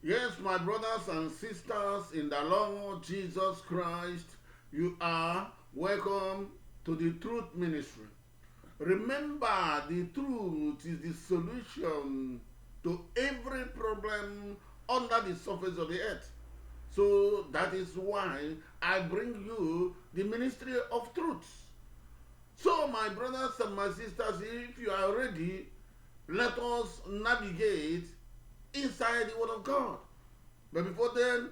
Yes, my brothers and sisters in the Lord Jesus Christ, you are welcome to the Truth Ministry. Remember, the truth is the solution to every problem under the surface of the earth. So that is why I bring you the ministry of truth. So, my brothers and my sisters, if you are ready, let us navigate inside the Word of God. But before then,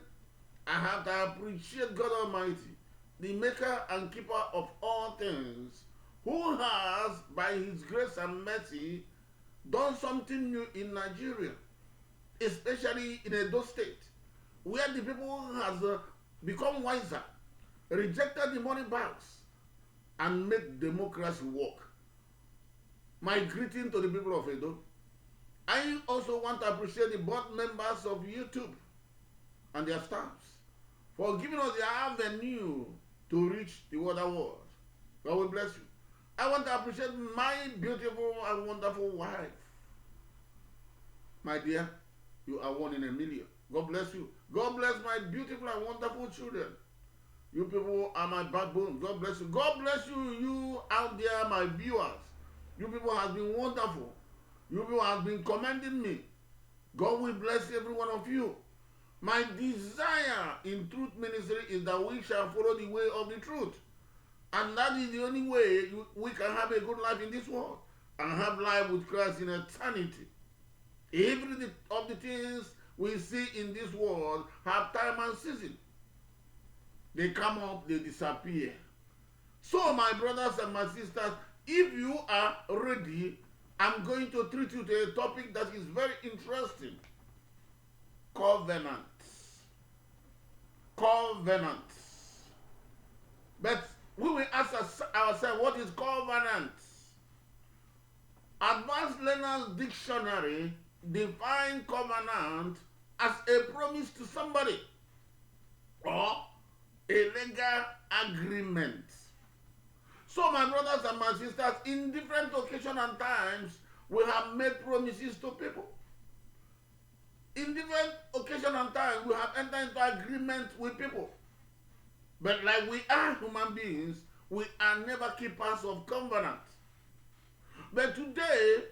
I have to appreciate God Almighty, the maker and keeper of all things, who has, by his grace and mercy, done something new in Nigeria, especially in Edo State, where the people has become wiser, rejected the money bags, and made democracy work. My greeting to the people of Edo. I also want to appreciate the board members of YouTube and their staffs for giving us the avenue to reach the other world. God will bless you. I want to appreciate my beautiful and wonderful wife. My dear, you are one in a million. God bless you. God bless my beautiful and wonderful children. You people are my backbone. God bless you. God bless you, you out there, my viewers. You people have been wonderful. You people have been commending me. God will bless every one of you. My desire in truth ministry is that we shall follow the way of the truth. And that is the only way we can have a good life in this world and have life with Christ in eternity. Every of the things we see in this world have time and season. They come up, they disappear. So, my brothers and my sisters, if you are ready, I'm going to treat you to a topic that is very interesting. Covenants. Covenants. But we will ask ourselves, what is covenants? Advanced Learner's Dictionary defines covenant as a promise to somebody or a legal agreement. So, my brothers and my sisters, in different occasions and times, we have made promises to people. In different occasions and times, we have entered into agreement with people. But like we are human beings, we are never keepers of covenant. But today,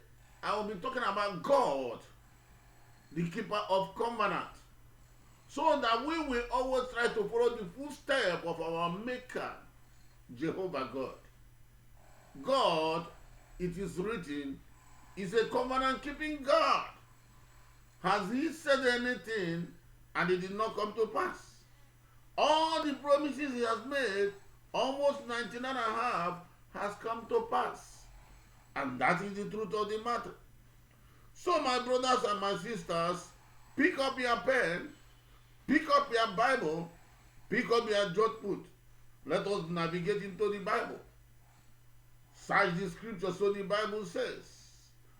I will be talking about God, the keeper of covenant, so that we will always try to follow the footsteps of our Maker, Jehovah God. God, it is written, is a covenant-keeping God. Has he said anything and it did not come to pass? All the promises he has made, almost 99 and a half, has come to pass. And that is the truth of the matter. So, my brothers and my sisters, pick up your pen, pick up your Bible, pick up your jotbook. Let us navigate into the Bible. Search the scripture, so the Bible says,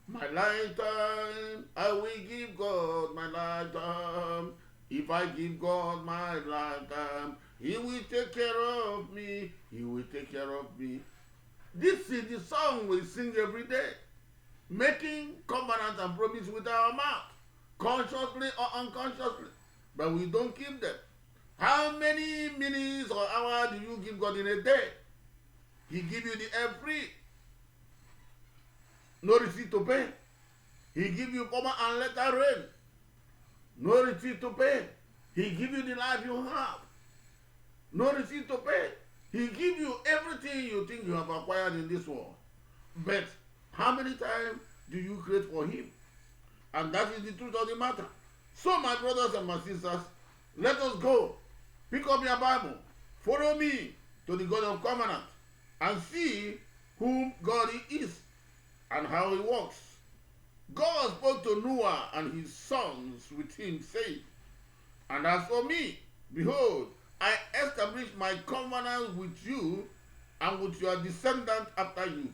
my lifetime, I will give God my lifetime. If I give God my lifetime, he will take care of me. He will take care of me. This is the song we sing every day. Making covenant and promise with our mouth, consciously or unconsciously. But we don't keep them. How many minutes or hours do you give God in a day? He give you the air free. No receipt to pay. He give you comma and letter rain. No receipt to pay. He give you the life you have. No receipt to pay. He give you everything you think you have acquired in this world. But how many times do you create for him? And that is the truth of the matter. So, my brothers and my sisters, let us go. Pick up your Bible. Follow me to the God of covenant and see whom God is and how he works. God spoke to Noah and his sons with him, saying, and as for me, behold, I establish my covenant with you and with your descendants after you,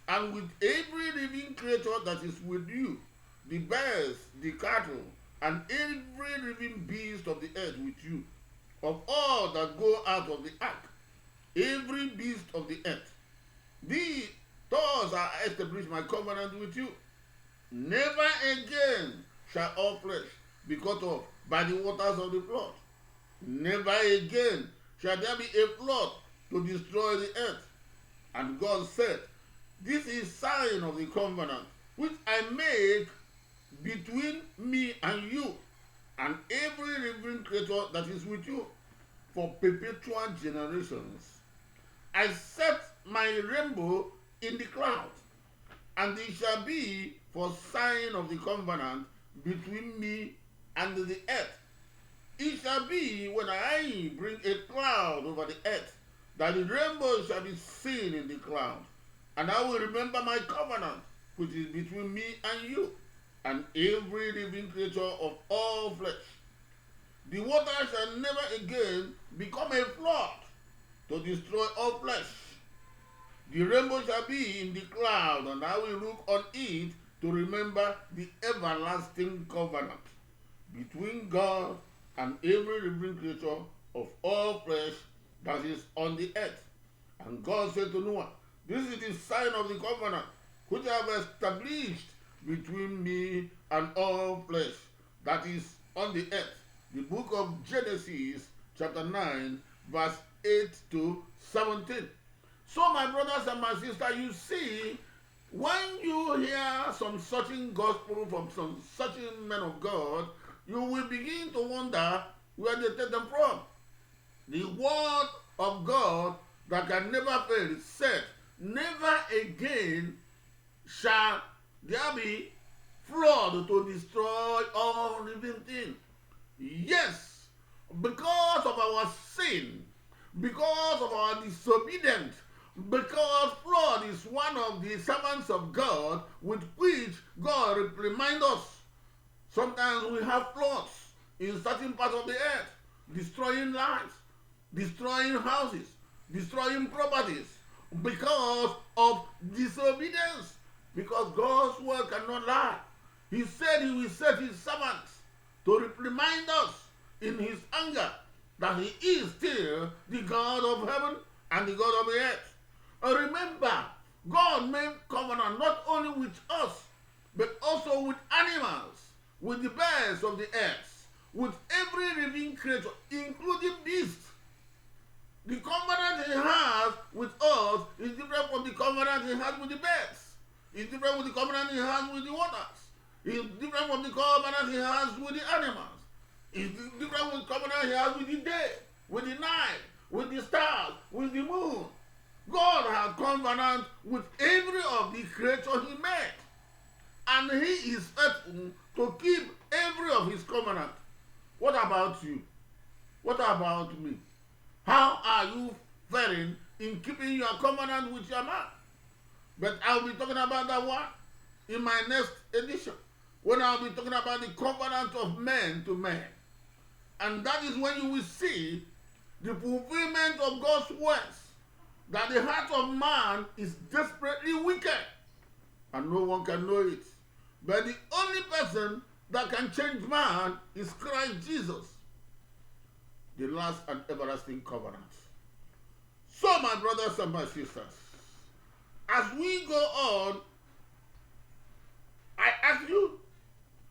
and with every living creature that is with you, the birds, the cattle, and every living beast of the earth with you, of all that go out of the ark, every beast of the earth. Thus I establish my covenant with you. Never again shall all flesh be cut off by the waters of the flood. Never again shall there be a flood to destroy the earth. And God said, this is sign of the covenant which I make between me and you and every living creature that is with you for perpetual generations. I set my rainbow in the clouds, and it shall be for sign of the covenant between me and the earth. It shall be when I bring a cloud over the earth, that the rainbow shall be seen in the cloud. And I will remember my covenant, which is between me and you, and every living creature of all flesh. The water shall never again become a flood to destroy all flesh. The rainbow shall be in the cloud, and I will look on it to remember the everlasting covenant between God and every living creature of all flesh that is on the earth. And God said to Noah, this is the sign of the covenant which I have established between me and all flesh that is on the earth. The book of Genesis chapter 9 verse 8 to 17. So my brothers and my sisters, you see, when you hear some certain gospel from some certain men of God, you will begin to wonder where they take them from. The word of God that can never fail said, never again shall there be flood to destroy all living things. Yes, because of our sin, because of our disobedience, because flood is one of the servants of God with which God reprimands us. Sometimes we have floods in certain parts of the earth, destroying lives, destroying houses, destroying properties, because of disobedience. Because God's word cannot lie. He said he will set his servants to reprimand us in his anger that he is still the God of heaven and the God of the earth. And remember, God made covenant not only with us, but also with animals, with the birds of the earth, with every living creature, including beasts. The covenant he has with us is different from the covenant he has with the birds. It's different with the covenant he has with the waters. It's different from the covenant he has with the animals. It's different with the covenant he has with the day, with the night, with the stars, with the moon. God has covenant with every of the creatures he made. And he is faithful to keep every of his covenant. What about you? What about me? How are you faring in keeping your covenant with your man? But I'll be talking about that one in my next edition, when I'll be talking about the covenant of man to man. And that is when you will see the fulfillment of God's words, that the heart of man is desperately wicked, and no one can know it. But the only person that can change man is Christ Jesus, the last and everlasting covenant. So, my brothers and my sisters, as we go on, I ask you,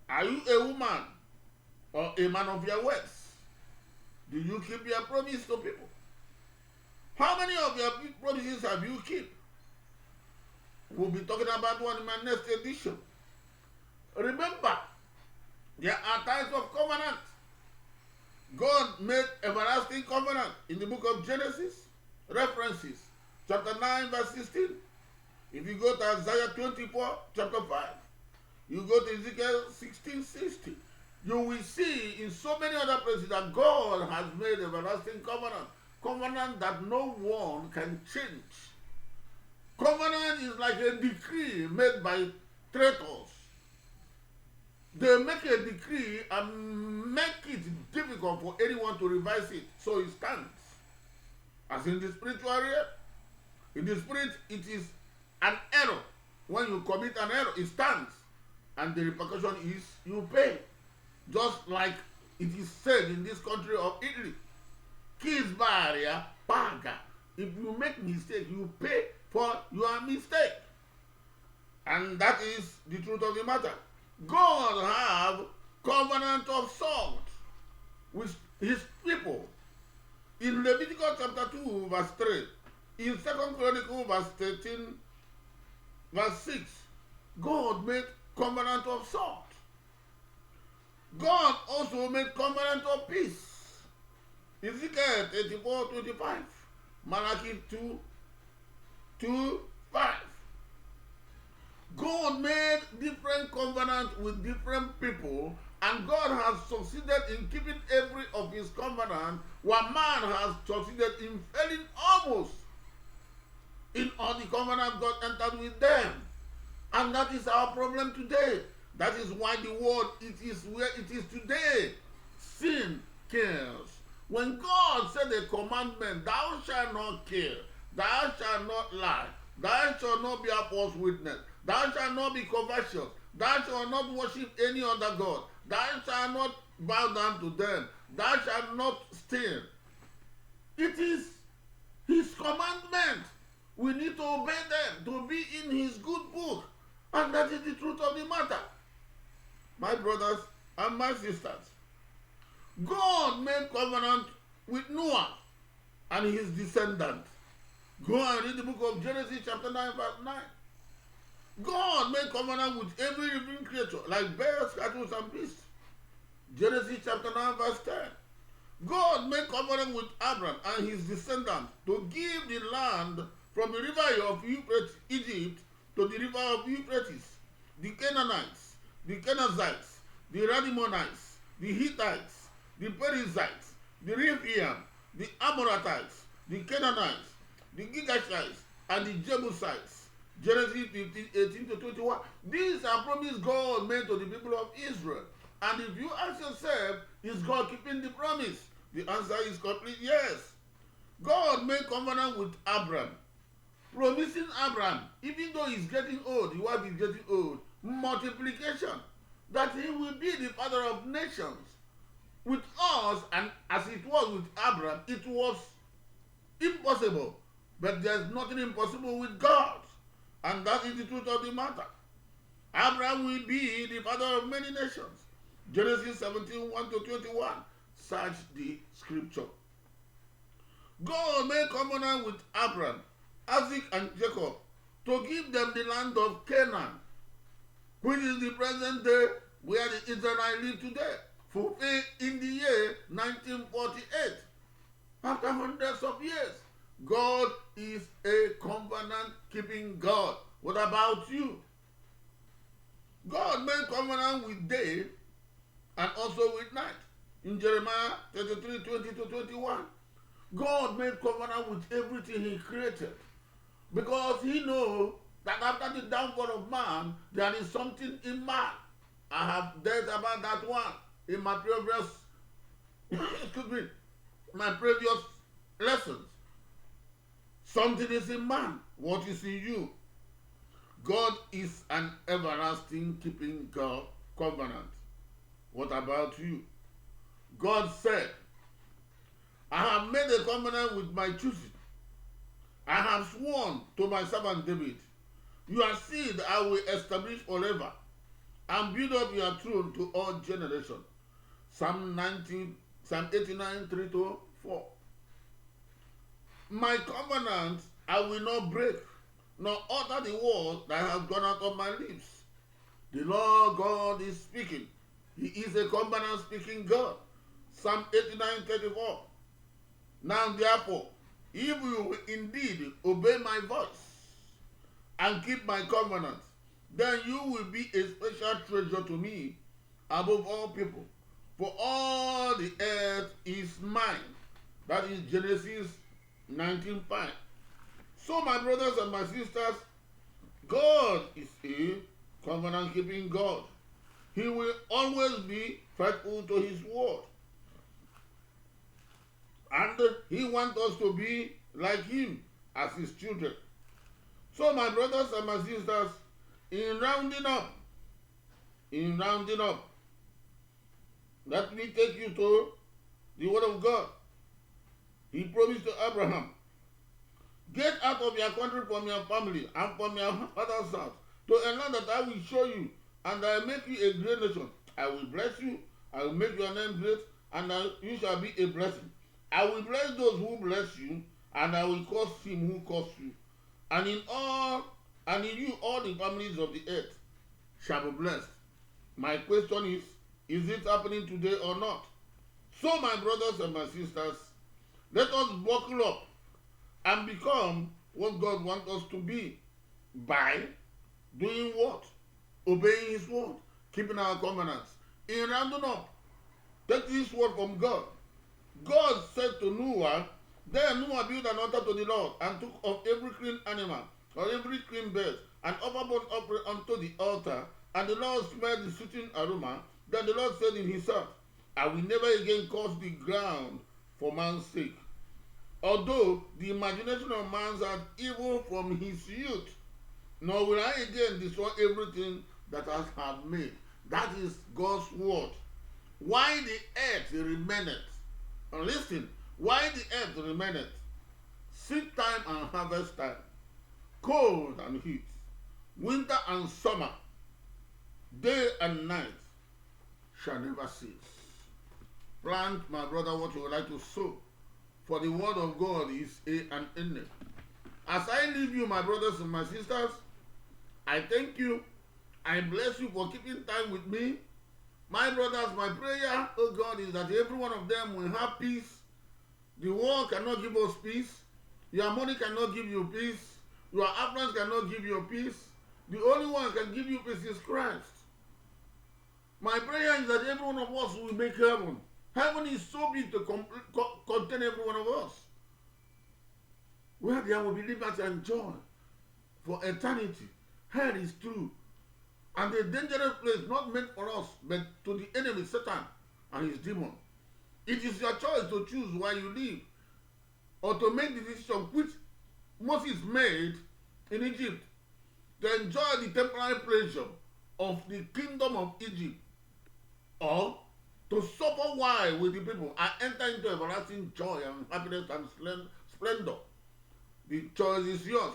are you a woman or a man of your words? Do you keep your promise to people? How many of your promises have you kept? We'll be talking about one in my next edition. Remember, there are types of covenant. God made everlasting covenant in the book of Genesis, references, chapter 9, verse 16. If you go to Isaiah 24, chapter 5, you go to Ezekiel 16:60, you will see in so many other places that God has made everlasting covenant. Covenant that no one can change. Covenant is like a decree made by traitors. They make a decree and make it difficult for anyone to revise it, so it stands. As in the spiritual realm, in the spirit, it is an error. When you commit an error, it stands, and the repercussion is you pay. Just like it is said in this country of Italy, quis varia paga. If you make mistake, you pay for your mistake. And that is the truth of the matter. God have covenant of salt with his people. In Leviticus chapter 2, verse 3, in 2nd Chronicles verse 13, verse 6, God made covenant of salt. God also made covenant of peace. Ezekiel 34:25, Malachi 2:5. God made different covenants with different people, and God has succeeded in keeping every of his covenant, while man has succeeded in failing almost in all the covenant God entered with them. And that is our problem today. That is why the world, it is where it is today. Sin kills. When God said a commandment, thou shalt not kill, thou shalt not lie, thou shalt not be a false witness, thou shalt not be covetous, thou shalt not worship any other God, thou shalt not bow down to them, thou shalt not steal. It is his commandment. We need to obey them, to be in his good book. And that is the truth of the matter. My brothers and my sisters, God made covenant with Noah and his descendants. Go and read the book of Genesis chapter 9 verse 9. God made covenant with every living creature like birds, cattle, and beasts. Genesis chapter 9 verse 10. God made covenant with Abraham and his descendants to give the land from the river of Euphrates, Egypt, to the river of Euphrates, the Canaanites, the Kenizzites, the Radimonites, the Hittites, the Perizzites, the Rephaim, the Amorites, the Canaanites, the Girgashites, and the Jebusites. Genesis 15:18-21. These are promises God made to the people of Israel. And if you ask yourself, is God keeping the promise? The answer is complete yes. God made covenant with Abraham, promising Abraham, even though he's getting old, the wife is getting old, multiplication, that he will be the father of nations. With us, and as it was with Abraham, it was impossible. But there's nothing impossible with God. And that is the truth of the matter. Abraham will be the father of many nations. Genesis 17:1-21. Search the scripture. God made covenant with Abraham, Isaac, and Jacob to give them the land of Canaan, which is the present day where the Israelites live today, fulfilled in the year 1948. After hundreds of years, God is a covenant-keeping God. What about you? God made covenant with day and also with night. In Jeremiah 33:20-21, God made covenant with everything he created, because he knows that after the downfall of man, there is something in man. I have dealt about that one in my previous my previous lessons. Something is in man. What is in you? God is an everlasting keeping God covenant. What about you? God said, I have made a covenant with my choosing. I have sworn to my servant David, your seed I will establish forever and build up your throne to all generations. Psalm 89, 3-4. My covenant I will not break, nor utter the word that has gone out of my lips. The Lord God is speaking. He is a covenant speaking God. Psalm 89:34. Now therefore, if you will indeed obey my voice and keep my covenant, then you will be a special treasure to me above all people. For all the earth is mine. That is Genesis 19:5. So my brothers and my sisters, God is a covenant-keeping God. He will always be faithful to his word. And he wants us to be like him as his children. So my brothers and my sisters, in rounding up, let me take you to the word of God. He promised to Abraham, get out of your country, from your family, and from your father's house, to a land that I will show you, and I will make you a great nation. I will bless you, I will make your name great, and you shall be a blessing. I will bless those who bless you, and I will curse him who curse you. And in you all the families of the earth shall be blessed. My question is it happening today or not? So, my brothers and my sisters, let us buckle up and become what God wants us to be by doing what? Obeying His word, keeping our covenants. In rounding up, take this word from God. God said to Noah, then Noah built an altar to the Lord and took of every clean animal or every clean bird and offered burnt offering unto the altar. And the Lord smelled the sweet aroma. Then the Lord said in his heart, I will never again curse the ground for man's sake. Although the imagination of man had evil from his youth, nor will I again destroy everything that I have made. That is God's word. Why the earth remaineth. Listen, why the earth remaineth. Seed time and harvest time. Cold and heat. Winter and summer. Day and night shall never cease. Plant, my brother, what you would like to sow. For the word of God is a and in it. As I leave you, my brothers and my sisters, I thank you. I bless you for keeping time with me. My brothers, my prayer, oh God, is that every one of them will have peace. The world cannot give us peace. Your money cannot give you peace. Your affluence cannot give you peace. The only one who can give you peace is Christ. My prayer is that every one of us will make heaven. Heaven is so big to contain every one of us. Where there will be liberty and joy for eternity. Hell is true. And a dangerous place not meant for us, but to the enemy, Satan and his demon. It is your choice to choose where you live, or to make the decision which Moses made in Egypt, to enjoy the temporary pleasure of the kingdom of Egypt, or to suffer while with the people and enter into everlasting joy and happiness and splendor. The choice is yours.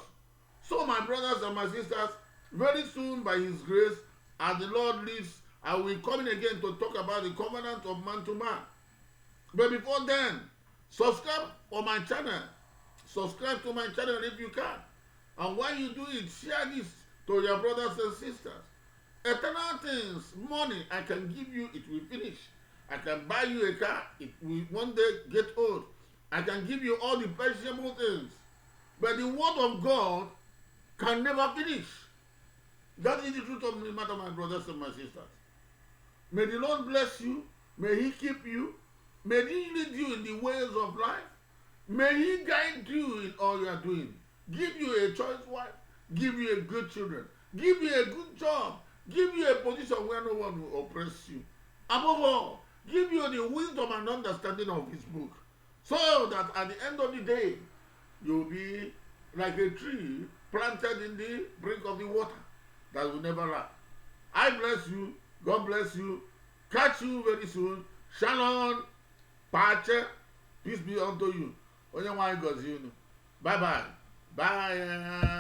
So, my brothers and my sisters, very soon, by His grace, as the Lord lives, I will be coming again to talk about the covenant of man to man. But before then, subscribe for my channel. Subscribe to my channel if you can. And while you do it, share this to your brothers and sisters. Eternal things, money I can give you, it will finish. I can buy you a car, it will one day get old. I can give you all the perishable things. But the word of God can never finish. That is the truth of the matter, my brothers and my sisters. May the Lord bless you. May He keep you. May He lead you in the ways of life. May He guide you in all you are doing. Give you a choice wife. Give you a good children. Give you a good job. Give you a position where no one will oppress you. Above all, give you the wisdom and understanding of His book. So that at the end of the day, you'll be like a tree planted in the brink of the water that will never lack. I bless you. God bless you. Catch you very soon. Shalom. Pache. Peace be unto you. Onye nwanyị gọzie unu. Bye bye. Bye.